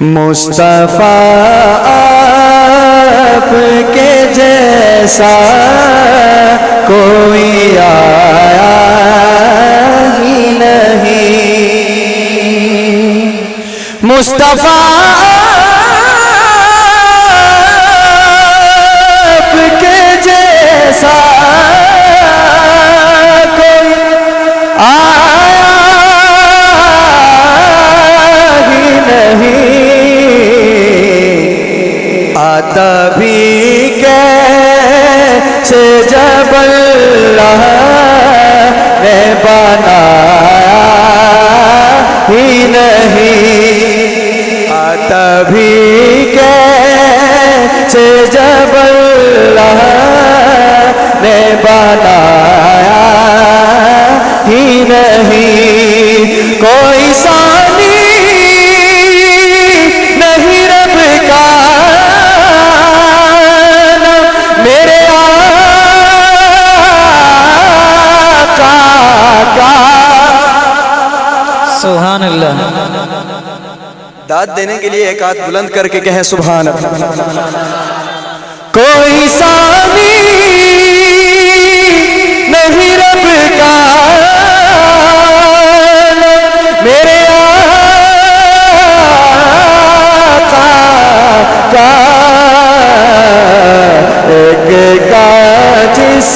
مصطفیٰ آپ کے جیسا کوئی آیا ہی نہیں، مصطفیٰ آپ کے جیسا کوئی آیا ہی نہیں، آتا بھی کیسے جب اللہ نے بنایا ہی نہیں، آتا بھی کیسے جب اللہ نے بنایا ہی نہیں، کوئی ثانی نہیں رب کا میرے آقا کا۔ سبحان اللہ۔ داد دینے کے لیے ایک ہاتھ بلند کر کے کہیں سبحان اللہ۔ کوئی ثانی نہیں رب کا میرے آقا کا، ایک کا جس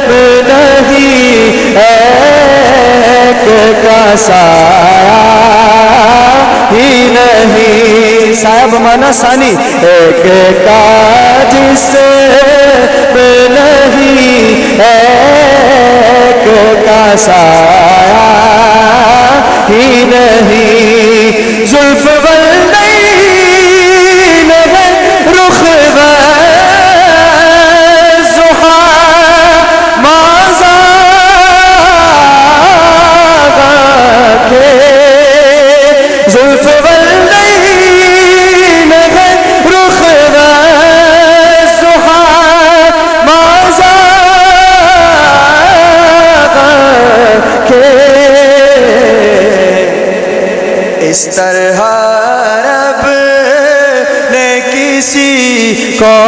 میں نہیں ایک کا سایہ ہی نہیں، سایہ بمانا ثانی، ایک کا جس میں نہیں ایک کا سایہ ہی نہیں، زلف واللیل ہے رخ والضحا ما زاغ کے، زلف واللیل ہے رخ والضحا ما زاغ کے، اس طرح رب نے کسی کو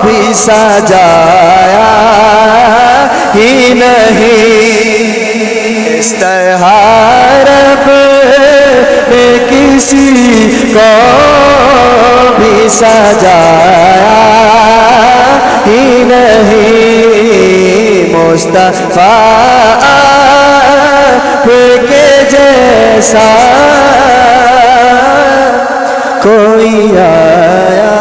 بھی سجایا ہی نہیں، اس طرح رب نے کسی کو بھی سجایا ہی نہیں، مصطفیٰ آپ کے جیسا کوئی آیا